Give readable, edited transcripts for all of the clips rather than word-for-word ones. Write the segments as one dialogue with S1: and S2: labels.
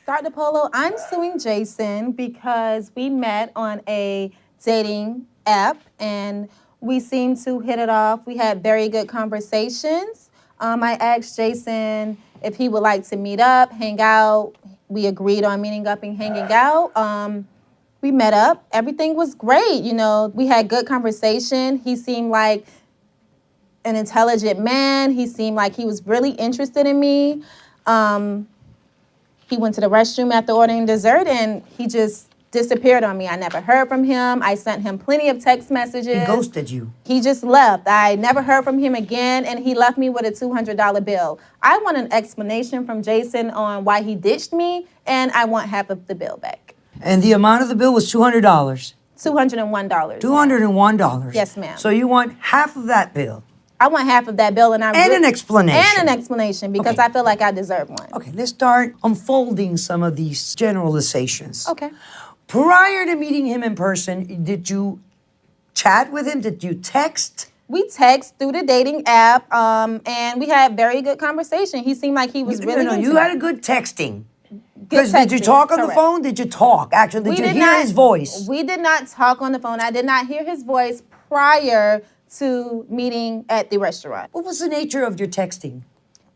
S1: Dr. Polo, I'm suing Jason because we met on a dating app and we seemed to hit it off. We had very good conversations. I asked Jason if he would like to meet up, hang out. We agreed on meeting up and hanging out. We met up. Everything was great. You know, we had good conversation. He seemed like an intelligent man. He seemed like he was really interested in me. He went to the restroom after ordering dessert and he just disappeared on me. I never heard from him. I sent him plenty of text messages.
S2: He ghosted you.
S1: He just left. I never heard from him again, and he left me with a $200 bill. I want an explanation from Jason on why he ditched me, and I want half of the bill back.
S2: And the amount of the bill was $200.
S1: $201.
S2: $201.
S1: Yes, ma'am.
S2: So you want half of that bill.
S1: I want half of that bill, and
S2: an explanation.
S1: And an explanation, because
S2: Okay.
S1: I feel like I deserve one.
S2: Okay, let's start unfolding some of these generalizations.
S1: Okay.
S2: Prior to meeting him in person, did you chat with him? Did you text?
S1: We text through the dating app, and we had very good conversation. He seemed like he was really
S2: No,
S1: into
S2: you
S1: me.
S2: had a good texting.
S1: Good
S2: Because did you
S1: texting,
S2: talk on the
S1: correct.
S2: phone? Did you talk? Actually, did you hear his voice?
S1: We did not talk on the phone. I did not hear his voice prior to meeting at the restaurant.
S2: What was the nature of your texting?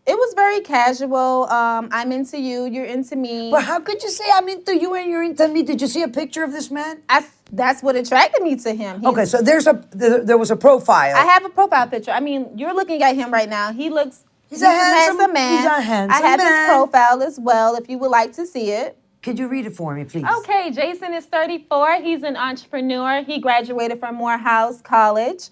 S1: It was very casual. I'm into you, you're into me.
S2: But how could you say I'm into you and you're into me? Did you see a picture of this man?
S1: That's what attracted me to him.
S2: Okay, so there was a profile.
S1: I have a profile picture. I mean, you're looking at him right now. He's
S2: a handsome
S1: man.
S2: He's a handsome
S1: I have
S2: man.
S1: his profile as well, if you would like to see it.
S2: Could you read it for me, please?
S1: Okay, Jason is 34. He's an entrepreneur. He graduated from Morehouse College.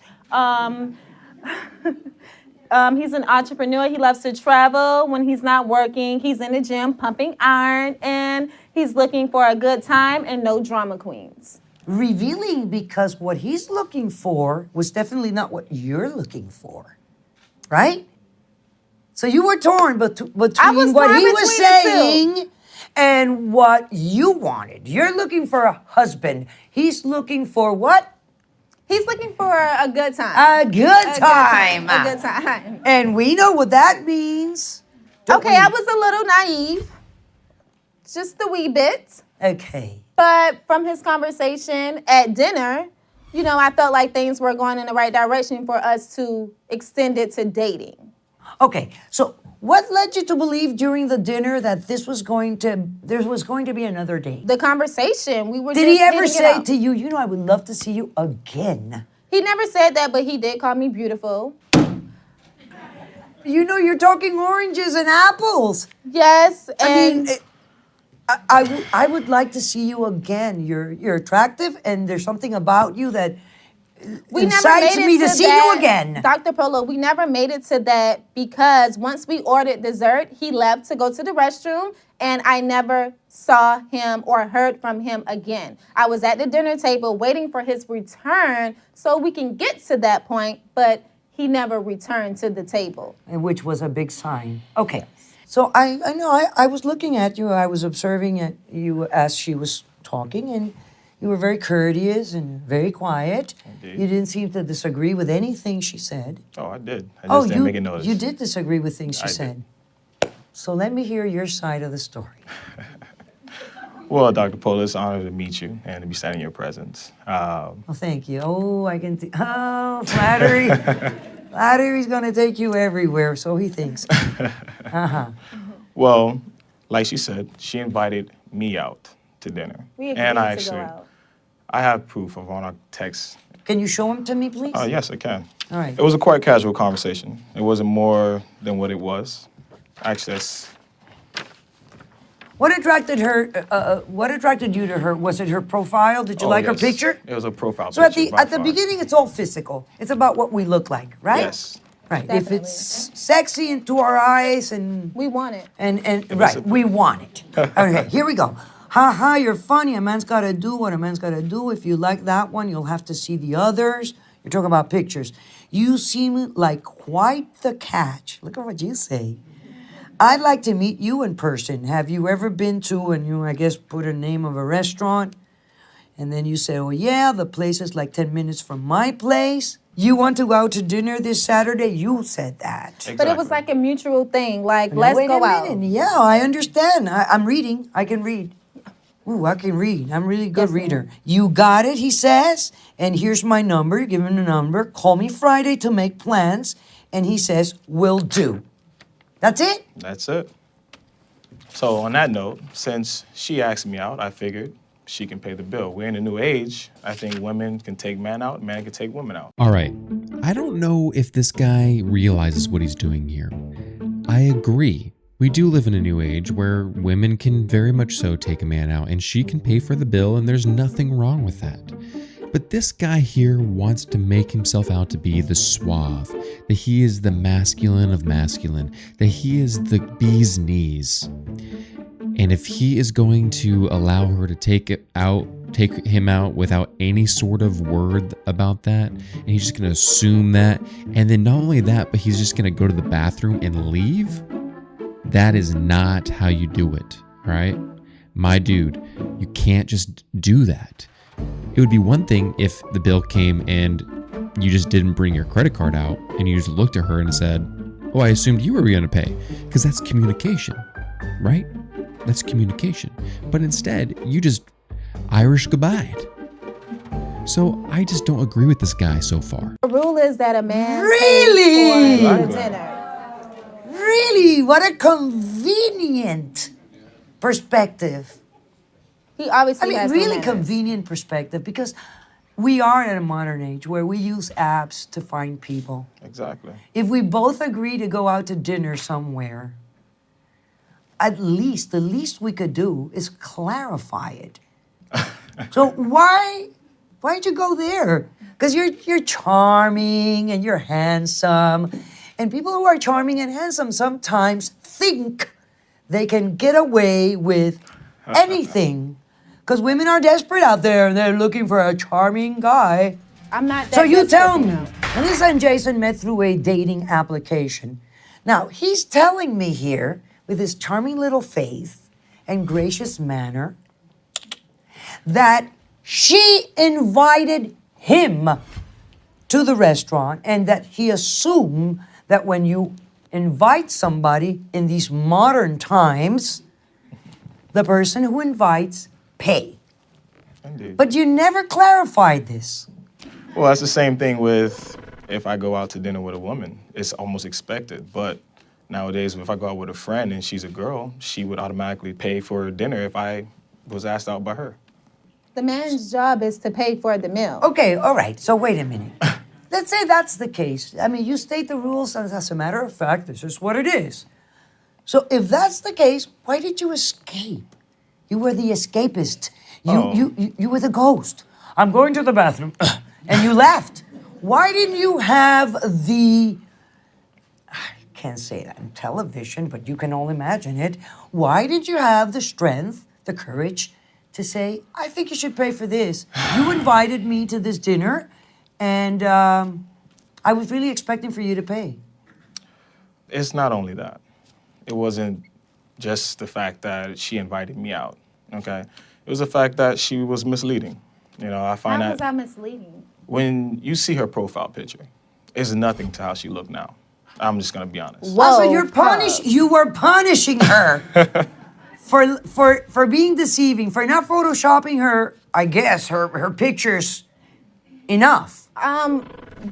S1: He's an entrepreneur. He loves to travel when he's not working. He's in the gym pumping iron, and he's looking for a good time and no drama queens.
S2: Revealing, because what he's looking for was definitely not what you're looking for, right? So you were torn between what he was saying and what you wanted. You're looking for a husband. He's looking for what?
S1: He's looking for a good time.
S2: A good time.
S1: A good time.
S2: And we know what that means.
S1: Okay, I was a little naive. Just a wee bit.
S2: Okay.
S1: But from his conversation at dinner, you know, I felt like things were going in the right direction for us to extend it to dating.
S2: Okay, so what led you to believe during the dinner that there was going to be another date?
S1: The conversation, we were
S2: Did
S1: just
S2: he ever
S1: hitting it
S2: say
S1: off.
S2: to you, I would love to see you again?
S1: He never said that, but he did call me beautiful.
S2: You know, you're talking oranges and apples.
S1: Yes,
S2: I
S1: and
S2: mean, I would like to see you again. You're attractive, and there's something about you that
S1: we never
S2: incites
S1: made it
S2: me to
S1: to
S2: see
S1: that.
S2: you again.
S1: Dr. Polo, we never made it to that because once we ordered dessert, he left to go to the restroom, and I never saw him or heard from him again. I was at the dinner table waiting for his return so we can get to that point, but he never returned to the table.
S2: Which was a big sign. Okay. So I know I was looking at you, I was observing at you as she was talking, and you were very courteous and very quiet.
S3: Indeed.
S2: You didn't seem to disagree with anything she said.
S3: Oh, I did. I just didn't make a notice.
S2: You did disagree with things she said. So let me hear your side of the story.
S3: Well, Dr. Polo, it's an honor to meet you and to be standing in your presence.
S2: Oh, thank you. Oh, I can see. Oh, flattery. Flattery's going to take you everywhere, so he thinks.
S3: Well, like she said, she invited me out to dinner.
S1: We agreed
S3: and I
S1: to go out.
S3: I have proof of on our text.
S2: Can you show him to me, please?
S3: Yes, I can.
S2: All right.
S3: It was a quite casual conversation. It wasn't more than what it was. Actually,
S2: What attracted her? What attracted you to her? Was it her profile? Did you like her
S3: yes.
S2: picture?
S3: It was a profile
S2: So
S3: picture. by
S2: at the
S3: far.
S2: beginning, it's all physical. It's about what we look like, right?
S3: Yes.
S2: Right. If
S1: Definitely.
S2: it's sexy into our eyes and
S1: We want it.
S2: right, we want it. Okay, here we go. Ha ha, you're funny. A man's got to do what a man's got to do. If you like that one, you'll have to see the others. You're talking about pictures. You seem like quite the catch. Look at what you say. I'd like to meet you in person. Have you ever been to, and you, I guess, put a name of a restaurant, and then you say, oh, yeah, the place is like 10 minutes from my place. You want to go out to dinner this Saturday? You said that.
S1: But it was like a mutual thing. Like,
S2: Now,
S1: let's
S2: wait
S1: go
S2: a
S1: out.
S2: minute. Yeah, I understand. I'm reading. I can read. Ooh, I can read. I'm a really good
S1: Yes, ma'am.
S2: reader. You got it, he says. And here's my number. Give him the number. Call me Friday to make plans. And he says, will do. That's it?
S3: That's it. So on that note, since she asked me out, I figured she can pay the bill. We're in a new age. I think women can take men out, men can take women out.
S4: All right. I don't know if this guy realizes what he's doing here. I agree. We do live in a new age where women can very much so take a man out and she can pay for the bill, and there's nothing wrong with that. But this guy here wants to make himself out to be the suave, that he is the masculine of masculine, that he is the bee's knees. And if he is going to allow her to take him out without any sort of word about that, and he's just going to assume that, and then not only that, but he's just going to go to the bathroom and leave, that is not how you do it, all right? My dude, you can't just do that. It would be one thing if the bill came and you just didn't bring your credit card out and you just looked at her and said, oh, I assumed you were going to pay, because that's communication, right? That's communication. But instead, you just Irish goodbye'd. So I just don't agree with this guy so far.
S1: The rule is that a man
S2: Really?
S1: pays for the
S3: Exactly.
S1: dinner.
S2: Really? What a convenient perspective.
S1: He obviously
S2: I mean,
S1: has
S2: really
S1: no manners.
S2: convenient perspective, because we are in a modern age where we use apps to find people.
S3: Exactly.
S2: If we both agree to go out to dinner somewhere, at least, the least we could do is clarify it. So why'd you go there? Because you're charming and you're handsome. And people who are charming and handsome sometimes think they can get away with anything. Because women are desperate out there and they're looking for a charming guy.
S1: I'm not that
S2: So you
S1: desperate,
S2: tell me,
S1: know.
S2: Melissa and Jason met through a dating application. Now, he's telling me here, with his charming little face and gracious manner, that she invited him to the restaurant and that he assumed that when you invite somebody in these modern times, the person who invites pay.
S3: Indeed.
S2: But you never clarified this.
S3: Well, that's the same thing with if I go out to dinner with a woman. It's almost expected. But nowadays, if I go out with a friend and she's a girl, she would automatically pay for dinner if I was asked out by her.
S1: The man's job is to pay for the meal.
S2: Okay, all right, so wait a minute. Let's say that's the case. I mean, you state the rules, and as a matter of fact, this is what it is. So if that's the case, why did you escape? You were the escapist. You were the ghost. I'm going to the bathroom, and you left. Why didn't you have the... I can't say that on television, but you can all imagine it. Why did you have the strength, the courage, to say, I think you should pay for this? You invited me to this dinner, and I was really expecting for you to pay.
S3: It's not only that. It wasn't just the fact that she invited me out, okay? It was the fact that she was misleading. You know, I find
S1: How was
S3: that
S1: I misleading?
S3: when you see her profile picture, it's nothing to how she looked now. I'm just gonna be honest.
S1: Whoa,
S2: So you were punishing her for being deceiving, for not photoshopping her, I guess, her pictures enough.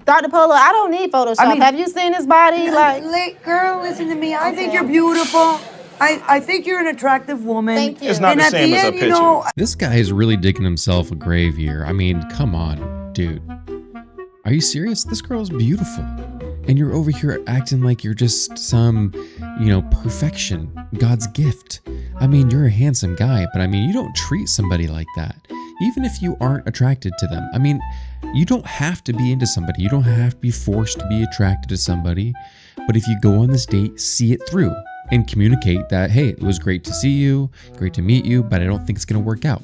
S1: Dr. Polo, I don't need Photoshop.
S2: mean-
S1: Have you seen his body? Like,
S2: Girl, listen to me. I think you're beautiful. I think you're an attractive woman.
S1: Thank you.
S3: It's not
S2: And
S3: the
S2: at
S3: same
S2: the
S3: as a
S2: end,
S3: picture.
S2: you know,
S4: This guy is really digging himself a grave here. I mean, come on, dude. Are you serious? This girl's beautiful. And you're over here acting like you're just some, perfection, God's gift. I mean, you're a handsome guy, but I mean, you don't treat somebody like that. Even if you aren't attracted to them. I mean, you don't have to be into somebody. You don't have to be forced to be attracted to somebody. But if you go on this date, see it through and communicate that, hey, it was great to see you, great to meet you, but I don't think it's going to work out.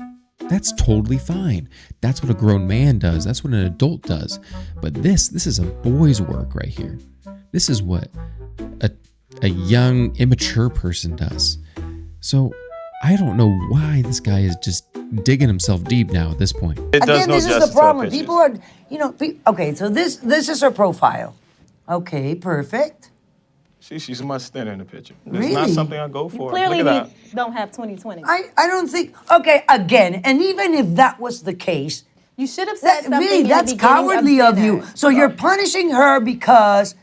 S4: That's totally fine. That's what a grown man does. That's what an adult does. But this is a boy's work right here. This is what a young, immature person does. So I don't know why this guy is just digging himself deep now at this point.
S3: It does
S2: Again,
S3: no
S2: this is
S3: justice
S2: the
S3: to our
S2: problem.
S3: pictures.
S2: People are, okay, so this is her profile. Okay, perfect.
S3: She's much thinner in the picture. It's
S2: Really?
S3: not something I go for.
S1: Clearly,
S3: Look at that.
S1: we don't have 20/20.
S2: I don't think, okay, again, and even if that was the case,
S1: You should have said something.
S2: really,
S1: in the
S2: that's
S1: beginning
S2: cowardly of
S1: dinner.
S2: you. So you're punishing her because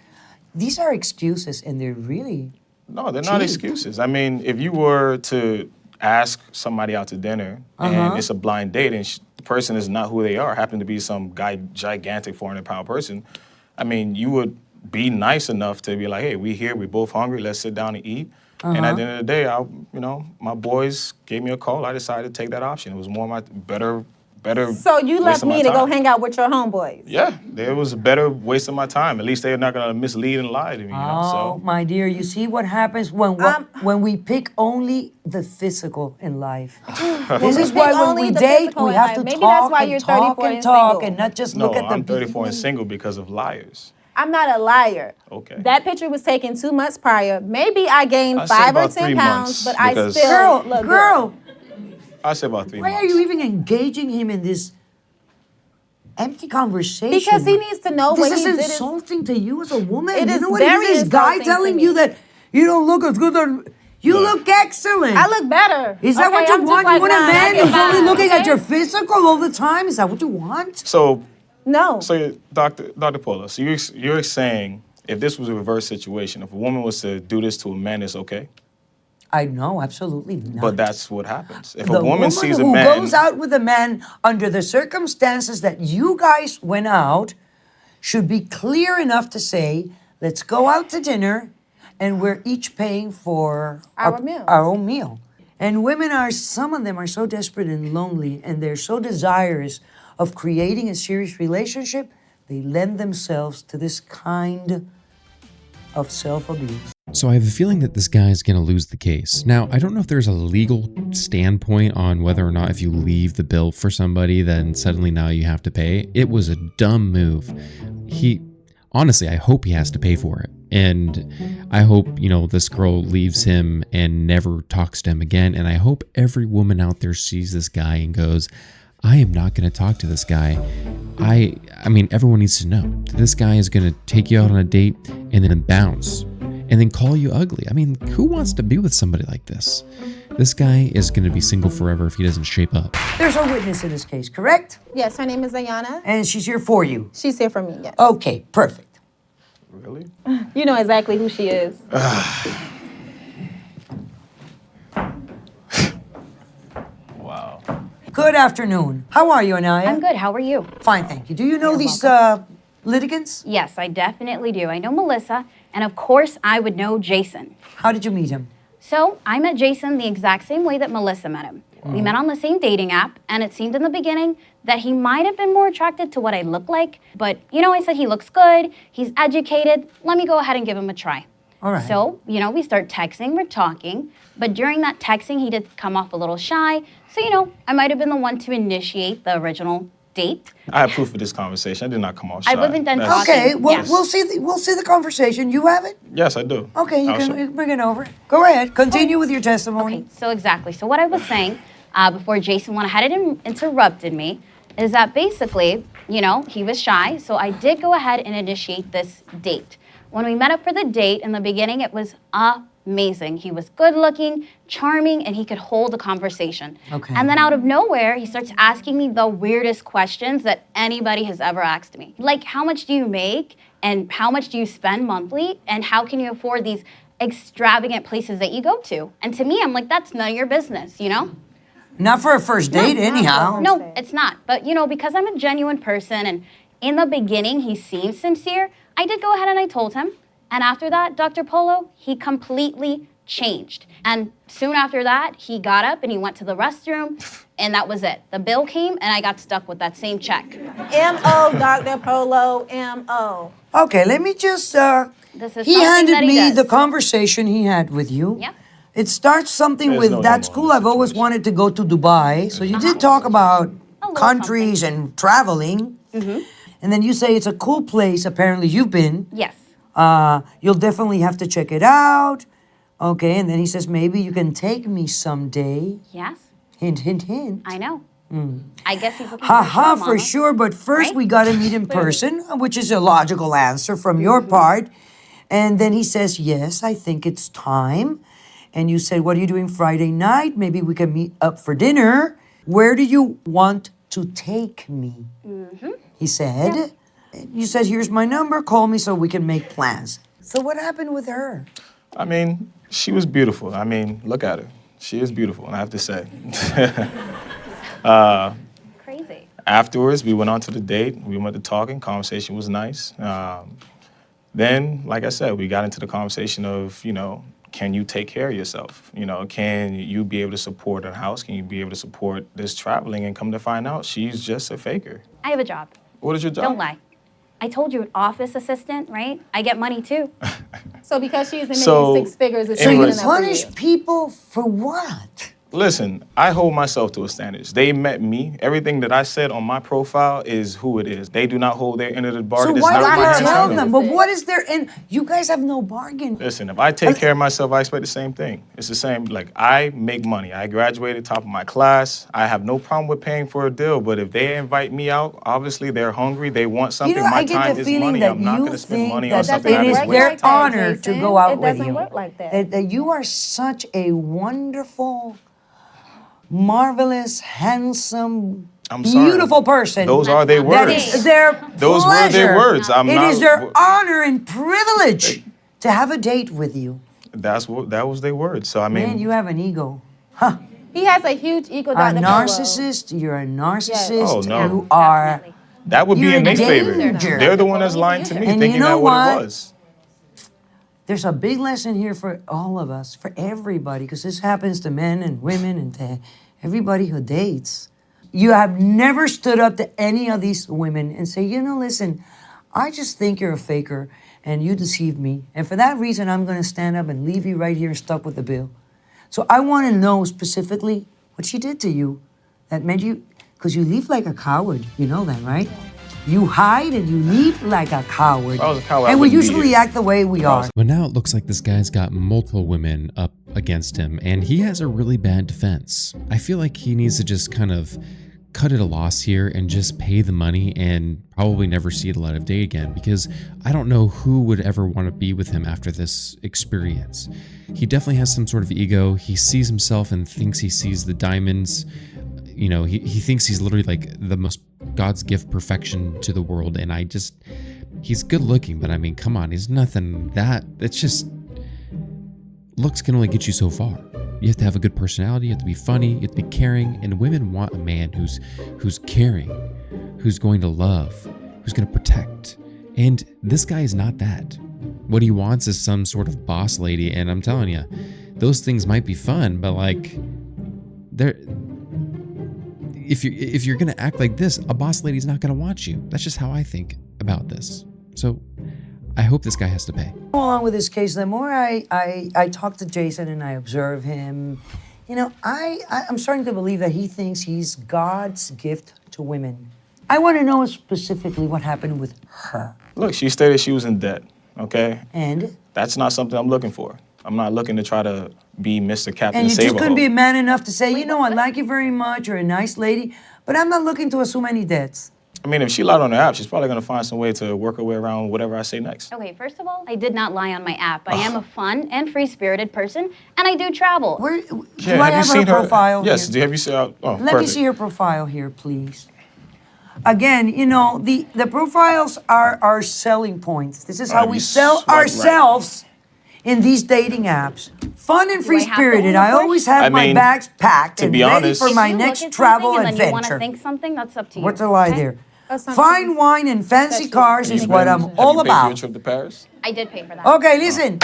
S2: these are excuses and they're really,
S3: No, they're not
S2: Cheap.
S3: excuses. I mean, if you were to ask somebody out to dinner and it's a blind date and the person is not who they are, happen to be some guy, gigantic 400-pound person, I mean, you would be nice enough to be like, hey, we here, we're both hungry, let's sit down and eat. And at the end of the day, my boys gave me a call. I decided to take that option. It was more my better.
S1: So you
S3: waste
S1: left
S3: of my
S1: me to go
S3: time.
S1: hang out with your homeboys.
S3: Yeah, it was a better waste of my time. At least they're not gonna mislead and lie to me.
S2: oh,
S3: So
S2: my dear, you see what happens when we pick only the physical in life. This is
S1: pick
S2: why when
S1: only
S2: we
S1: the
S2: date,
S1: physical
S2: we
S1: in
S2: have
S1: life.
S2: to
S1: Maybe that's
S2: talk
S1: why
S2: and
S1: you're
S2: talk
S1: 34
S2: and
S1: and
S2: talk
S1: single.
S2: and not just
S3: no,
S2: look at the
S3: I'm 34
S2: beautiful-
S3: and single because of liars.
S1: I'm not a liar.
S3: Okay.
S1: That picture was taken 2 months prior. Maybe I gained
S3: I'd say
S1: 5 or
S3: about
S1: 10
S3: 3
S1: pounds,
S3: months
S1: but I
S3: because-
S1: still look
S2: Girl,
S1: good.
S3: I say about 3
S2: why
S3: months.
S2: are you even engaging him in this empty conversation?
S1: Because he needs to know
S2: this
S1: what
S2: is
S1: he did is-
S2: insulting to you as a woman.
S1: It
S2: you
S1: is
S2: know what
S1: very
S2: it is? This guy
S1: insulting to
S2: telling
S1: me.
S2: you that you don't look as good as you look excellent.
S1: I look better.
S2: Is that
S1: Okay,
S2: what you
S1: I'm just
S2: want?
S1: like
S2: You want a
S1: mine. I
S2: man
S1: get
S2: who's only
S1: mine,
S2: looking at
S1: okay?
S2: your physical all the time? Is that what you want?
S3: So,
S1: No.
S3: Dr. Paula, so you're saying if this was a reverse situation, if a woman was to do this to a man, it's okay?
S2: I know, absolutely not.
S3: But that's what happens. If
S2: the
S3: a woman sees a
S2: who
S3: man,
S2: goes out with a man under the circumstances that you guys went out should be clear enough to say, let's go out to dinner and we're each paying for
S1: Our meals.
S2: our own meal. And women are, some of them are so desperate and lonely and they're so desirous of creating a serious relationship, they lend themselves to this kind of self-abuse.
S4: So I have a feeling that this guy is going to lose the case. Now, I don't know if there's a legal standpoint on whether or not if you leave the bill for somebody, then suddenly now you have to pay. It was a dumb move. Honestly, I hope he has to pay for it. And I hope, this girl leaves him and never talks to him again. And I hope every woman out there sees this guy and goes, I am not going to talk to this guy. I mean, everyone needs to know that this guy is going to take you out on a date and then bounce and then call you ugly. I mean, who wants to be with somebody like this? This guy is going to be single forever if he doesn't shape up.
S2: There's a witness in this case, correct?
S1: Yes, her name is Ayana.
S2: And she's here for you.
S1: She's here for me, yes.
S2: Okay, perfect.
S3: really?
S1: You know exactly who she is.
S3: Wow.
S2: Good afternoon. How are you, Anaya?
S5: I'm good. How are you?
S2: Fine, thank you. Do you know
S5: You're
S2: these litigants?
S5: Yes, I definitely do. I know Melissa, and of course, I would know Jason.
S2: How did you meet him?
S5: So I met Jason the exact same way that Melissa met him. We met on the same dating app, and it seemed in the beginning that he might have been more attracted to what I look like. But, I said he looks good, he's educated, let me go ahead and give him a try.
S2: All right.
S5: So, we start texting, we're talking, but during that texting, he did come off a little shy. So, I might have been the one to initiate the original date.
S3: I have proof of this conversation. I did not come off shy.
S5: I wasn't done
S3: That's-
S5: talking.
S2: Okay, well,
S5: Yes.
S2: we'll see the conversation. You have it?
S3: Yes, I do.
S2: Okay, you
S3: I'll show
S2: can bring it over. Go ahead. Continue with your testimony.
S5: Okay, so exactly. So what I was saying before Jason went ahead and interrupted me is that basically, he was shy, so I did go ahead and initiate this date. When we met up for the date, in the beginning, it was amazing. He was good looking, charming, and he could hold a conversation.
S2: Okay.
S5: And then out of nowhere, he starts asking me the weirdest questions that anybody has ever asked me. Like, how much do you make? And how much do you spend monthly? And how can you afford these extravagant places that you go to? And to me, I'm like, that's none of your business,
S2: Not for a first date, anyhow.
S5: No, it's not. But, because I'm a genuine person and in the beginning he seemed sincere, I did go ahead and I told him. And after that, Dr. Polo, he completely changed. And soon after that, he got up and he went to the restroom and that was it. The bill came and I got stuck with that same check.
S1: M.O. Dr. Polo, M.O.
S2: Okay, let me just,
S5: This is
S2: he
S5: something
S2: handed
S5: that he
S2: me
S5: does.
S2: the conversation he had with you.
S5: Yeah.
S2: It starts something
S3: There's
S2: with,
S3: no
S2: that's
S3: M.O.
S2: cool, I've always wanted to go to Dubai. So you did talk about
S5: little
S2: countries and traveling. And then you say it's a cool place, apparently you've been.
S5: Yes.
S2: You'll definitely have to check it out. Okay, and then he says, maybe you can take me someday.
S5: Yes,
S2: Hint, hint, hint.
S5: I know. I guess he's looking
S2: Ha
S5: for a
S2: ha,
S5: sugar
S2: for
S5: mama.
S2: sure. But first,
S5: Right?
S2: we got to meet in person, which is a logical answer from your part. And then he says, yes, I think it's time. And you said, what are you doing Friday night? Maybe we can meet up for dinner. Where do you want to take me? He said. You said, here's my number. Call me so we can make plans. So what happened with her?
S3: I mean, she was beautiful. I mean, look at her. She is beautiful, I have to say.
S5: Crazy.
S3: Afterwards, we went on to the date. We went to talking. Conversation was nice. Then, like I said, we got into the conversation of, can you take care of yourself? Can you be able to support a house? Can you be able to support this traveling? And come to find out, she's just a faker.
S5: I have a job.
S3: What is your job?
S5: Don't lie. I told you, office assistant, right? I get money too.
S1: So because she's making
S3: So,
S1: 6 figures, it's
S2: So
S1: not
S2: you
S1: good enough for
S2: punish
S1: you.
S2: people for what?
S3: Listen, I hold myself to a standard. They met me. Everything that I said on my profile is who it is. They do not hold their end of the
S2: So
S3: bargain. It's
S2: why
S3: not
S2: don't
S3: my
S2: you
S3: hand
S2: tell
S3: telling
S2: them?
S3: them.
S2: But what is their end? You guys have no bargain.
S3: Listen, if I take care of myself, I expect the same thing. It's the same, I make money. I graduated top of my class. I have no problem with paying for a deal, but if they invite me out, obviously they're hungry, they want something. My
S2: I get
S3: time
S2: the
S3: is
S2: feeling
S3: money.
S2: that
S3: I'm not
S2: you
S3: going to spend
S2: think
S3: money on
S2: that
S3: something
S2: it
S3: that
S2: is
S3: is
S2: their
S3: waste.
S2: honor to go out
S1: It
S2: with
S1: doesn't
S2: you.
S1: work like that.
S2: That you are such a wonderful, marvelous, handsome,
S3: I'm sorry.
S2: beautiful person.
S3: Those are their
S2: That
S3: words.
S2: is their
S3: Those were their
S2: pleasure.
S3: words. I'm
S2: It
S3: not-
S2: is their honor and privilege to have a date with you.
S3: That was their words. So I mean,
S2: Man, you have an ego.
S1: He has a huge ego,
S2: A
S1: Dr. Polo.
S2: narcissist, you're a narcissist.
S3: Oh, no.
S2: You are.
S5: Definitely.
S3: that would be
S2: You're
S3: in their favor.
S2: danger.
S3: They're the one that's lying to me,
S2: And
S3: thinking
S2: you know
S3: that what
S2: what?
S3: it was.
S2: There's a big lesson here for all of us, for everybody, because this happens to men and women and to everybody who dates. You have never stood up to any of these women and say, listen, I just think you're a faker and you deceived me. And for that reason, I'm going to stand up and leave you right here stuck with the bill. So I want to know specifically what she did to you that made you, because you leave like a coward. You know that, right? You hide and you leave like a coward.
S3: If I was a coward, I
S2: And we
S3: wouldn't be
S2: usually
S3: here.
S2: act the way we are.
S4: But now it looks like this guy's got multiple women up against him, and he has a really bad defense. I feel like he needs to just kind of cut it a loss here and just pay the money and probably never see the light of day again, because I don't know who would ever want to be with him after this experience. He definitely has some sort of ego. He sees himself and thinks he sees the diamonds. He thinks he's literally like the most God's gift perfection to the world, and he's good looking, but I mean, come on, he's nothing that, it's just, looks can only get you so far. You have to have a good personality, you have to be funny, you have to be caring, and women want a man who's caring, who's going to love, who's going to protect. And this guy is not that. What he wants is some sort of boss lady, and I'm telling you, those things might be fun, but if you're gonna act like this, a boss lady's not gonna want you. That's just how I think about this. So I hope this guy has to pay.
S2: Along with this case, the more I talk to Jason and I observe him, I'm starting to believe that he thinks he's God's gift to women. I want to know specifically what happened with her.
S3: Look, she stated she was in debt, okay?
S2: And
S3: That's not something I'm looking for. I'm not looking to try to be Mr. Captain
S2: you just
S3: Save a
S2: couldn't
S3: Hoe.
S2: be a man enough to say, I like you very much, you're a nice lady, but I'm not looking to assume any debts.
S3: I mean, if she lied on her app, she's probably going to find some way to work her way around whatever I say next.
S5: Okay, first of all, I did not lie on my app. I am a fun and free-spirited person, and I do travel.
S2: Where, do
S3: Yeah,
S2: I
S3: have you
S2: have
S3: seen
S2: her
S3: her
S2: profile
S3: Yes,
S2: here?
S3: have you seen her? Oh,
S2: Let me
S3: perfect.
S2: see her profile here, please. Again, the profiles are our selling points. This is how we
S3: you
S2: sell
S3: swipe right.
S2: ourselves in these dating apps. Fun and
S5: Do I have to
S2: free-spirited.
S5: own a
S2: I always
S5: Porsche?
S2: have
S3: I
S2: my
S3: mean,
S2: bags packed
S3: to
S2: and
S3: be
S2: ready
S3: honest-
S2: for
S5: If
S2: my
S5: you
S2: next
S5: look at
S2: travel
S5: something and then you want to
S2: adventure.
S5: think something, that's up to you.
S2: What's the lie
S5: okay?
S2: there?
S1: Assumptions.
S2: Fine wine and fancy cars
S3: Have
S2: is
S3: you
S2: what
S3: been-
S2: I'm
S3: have
S2: all
S3: you paid for your
S2: about.
S3: trip to Paris?
S5: I did pay for that.
S2: Okay, listen.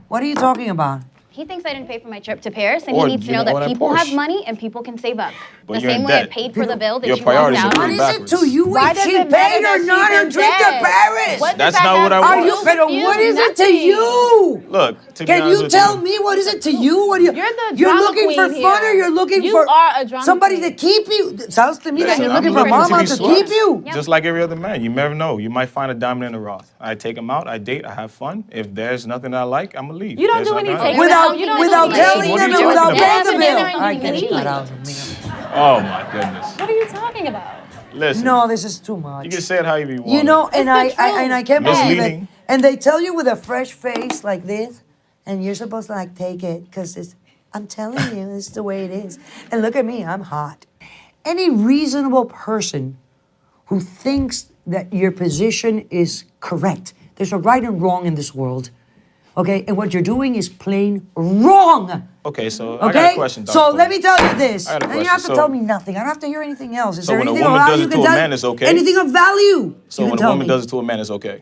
S2: What are you talking about?
S5: He thinks I didn't pay for my trip to Paris, and
S3: Or
S5: he needs to
S3: you
S5: know
S3: know
S5: that
S3: that
S5: people have
S3: Porsche.
S5: money and people can save up.
S3: But
S5: The
S3: you're
S5: same
S3: in
S5: way I
S3: debt.
S5: paid for the bill that
S3: Your
S5: you walked
S3: priorities are
S5: out.
S3: pretty
S2: What is it
S3: backwards.
S2: to you
S1: Why
S2: if
S1: does
S2: she
S1: it matter
S2: paid or
S1: that
S2: not
S1: she's
S2: her
S1: in
S2: trip to
S1: debt?
S2: Paris?
S1: What does
S3: That's
S1: that
S3: not
S1: got
S3: what I
S1: to
S3: want.
S2: Are you,
S1: do
S2: but
S1: with
S2: what is it to
S1: Nothing.
S2: you?
S3: Look, to be
S2: Can
S3: honest
S2: you
S3: with
S2: tell me what is it to you? What do you?
S1: You're the
S2: You're
S1: drama
S2: looking for
S1: queen
S2: fun,
S1: here.
S2: or you're looking
S1: You
S2: for
S1: are a drama
S2: somebody
S1: queen.
S2: to keep you? Sounds to me that
S3: Listen,
S2: you're
S3: I'm
S2: looking for
S3: looking to
S2: mama
S3: be
S2: to
S3: swept.
S2: keep you.
S5: Yep.
S3: Just like every other man, you never know. You might find a diamond in the rough. I take him out, I date, I have fun. If there's nothing I like, I'm gonna leave.
S1: You don't
S3: There's
S1: do
S3: nothing
S1: any
S3: I like.
S1: taking
S2: Without without telling
S3: What are
S2: them
S3: you
S2: and without
S3: talking
S2: paying
S3: about?
S2: the bill.
S1: Dinner and
S2: I
S1: you
S2: get
S1: leave.
S2: cut out of me.
S3: Oh my goodness.
S1: What are you talking about?
S3: Listen.
S2: No, this is too much.
S3: You can say it how you want.
S2: You know, and
S1: the
S2: I can't believe it.
S3: Misleading.
S2: And they tell you with a fresh face like this, and you're supposed to like take it because it's. I'm telling you, this is the way it is. And look at me, I'm hot. Any reasonable person who thinks that your position is correct. There's a right and wrong in this world. Okay, and what you're doing is plain wrong.
S3: Okay, so
S2: Okay,
S3: I got a question. Dr.
S2: so
S3: Cole.
S2: let me tell you this,
S3: I got a
S2: and you
S3: question.
S2: have to
S3: So-
S2: tell me nothing. I don't have to hear anything else. Is
S3: So
S2: there
S3: when a
S2: anything
S3: woman
S2: of
S3: does
S2: value
S3: it
S2: you
S3: to
S2: can
S3: a
S2: tell?
S3: man, it's okay?
S2: Anything of value?
S3: So
S2: you
S3: when
S2: can
S3: a
S2: tell
S3: woman
S2: me.
S3: does it to a man, it's okay.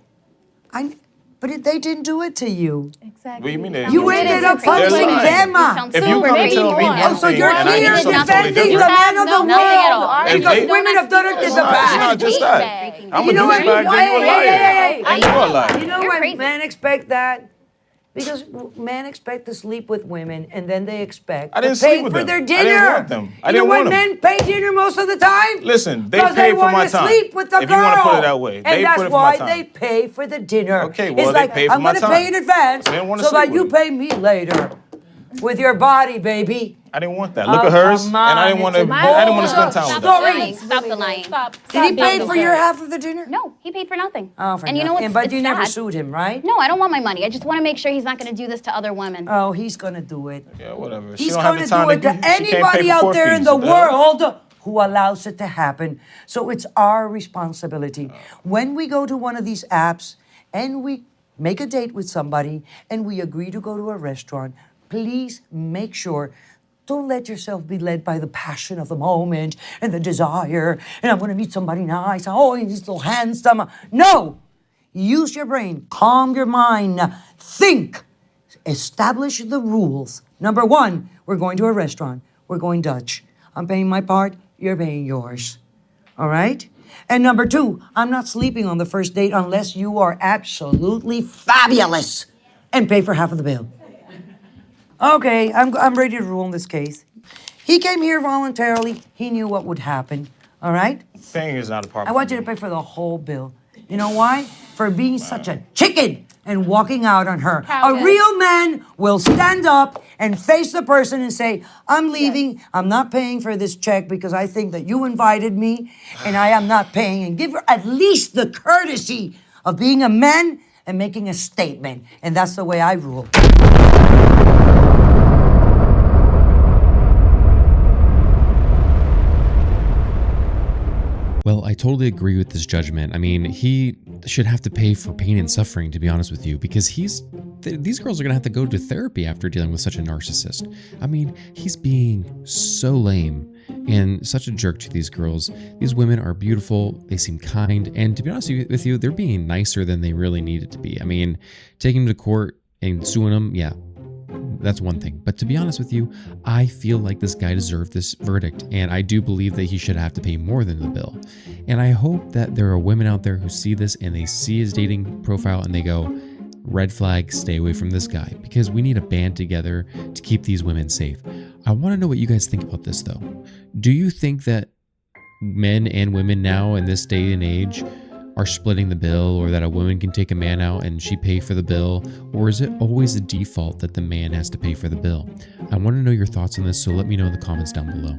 S2: They didn't do it to you.
S1: Exactly.
S3: What do you mean? they-
S2: You ended up
S3: They're
S2: punching
S3: lying.
S2: them.
S3: If you come and tell me
S1: Oh,
S3: one
S2: Oh, so
S3: thing
S2: you're
S3: and I
S2: here
S3: do something totally
S2: defending the
S3: different,
S2: man of the
S5: nothing at all.
S2: world
S3: If
S2: because
S3: they-
S2: women have done it in the
S3: it's not
S2: past.
S3: just that. I'm
S2: You
S3: a
S2: know what?
S3: douchebag, then you a liar.
S2: Hey.
S3: And you a liar.
S2: You know
S5: You're
S2: why
S5: crazy.
S2: men expect that? Because men expect to sleep with women, and then they expect
S3: I didn't
S2: to pay
S3: sleep with
S2: for
S3: them.
S2: their
S3: I
S2: dinner.
S3: didn't want them. I
S2: You know
S3: didn't
S2: why
S3: want them.
S2: men pay dinner most of the time?
S3: Listen, they
S2: 'Cause
S3: pay for
S2: want
S3: my
S2: to
S3: time.
S2: sleep with the
S3: If you wanna
S2: girl.
S3: put it that way,
S2: and
S3: they
S2: that's
S3: put it for my
S2: why
S3: time.
S2: they pay for the dinner.
S3: Okay, well,
S2: it's
S3: they
S2: like,
S3: pay for
S2: I'm
S3: my
S2: gonna pay
S3: time.
S2: in advance
S3: They didn't wanna
S2: so that
S3: sleep
S2: you
S3: with me.
S2: pay me later with your body, baby.
S3: I didn't want that. Look at hers,
S2: come
S3: and I
S2: on,
S3: didn't want to.
S2: it's a
S3: I didn't want to spend time with
S5: Stop
S3: her.
S5: the lying. Stop the lying.
S2: Did he pay for your half of the dinner?
S5: No, he paid for nothing.
S2: Oh, for
S5: and you know
S2: nothing.
S5: what's
S2: But
S5: it's
S2: you never
S5: sad.
S2: sued him, right?
S5: No, I don't want my money. I just want to make sure he's not going to do this to other women.
S2: Oh, he's gonna do it.
S3: Yeah, whatever.
S2: He's
S3: she don't have
S2: going
S3: the
S2: to
S3: time
S2: do it to
S3: she can't pay
S2: anybody
S3: for
S2: out
S3: court
S2: there in
S3: fees.
S2: the
S3: What hell?
S2: world who allows it to happen. So it's our responsibility. When we go to one of these apps and we make a date with somebody and we agree to go to a restaurant, please make sure. Don't let yourself be led by the passion of the moment and the desire. And I'm going to meet somebody nice. Oh, he's so handsome. No. Use your brain. Calm your mind. Think. Establish the rules. Number one, we're going to a restaurant. We're going Dutch. I'm paying my part. You're paying yours. All right? And number two, I'm not sleeping on the first date unless you are absolutely fabulous and pay for half of the bill. Okay, I'm ready to rule in this case. He came here voluntarily. He knew what would happen. All right?
S3: Paying is not a problem.
S2: I want you to pay for the whole bill. You know why? For being such a chicken and walking out on her.
S1: How
S2: A
S1: good.
S2: real man will stand up and face the person and say, I'm leaving. I'm not paying for this check because I think that you invited me and I am not paying. And give her at least the courtesy of being a man and making a statement. And that's the way I rule.
S4: Well, I totally agree with this judgment. I mean, he should have to pay for pain and suffering, to be honest with you, because these girls are gonna have to go to therapy after dealing with such a narcissist. I mean, he's being so lame and such a jerk to these girls. These women are beautiful, they seem kind, and to be honest with you, they're being nicer than they really needed to be. I mean, taking them to court and suing them, yeah, that's one thing. But to be honest with you, I feel like this guy deserved this verdict, and I do believe that he should have to pay more than the bill. And I hope that there are women out there who see this and they see his dating profile and they go, red flag, stay away from this guy, because we need to band together to keep these women safe. I want to know what you guys think about this though. Do you think that men and women now in this day and age are splitting the bill, or that a woman can take a man out and she pay for the bill? Or is it always the default that the man has to pay for the bill? I want to know your thoughts on this, so let me know in the comments down below.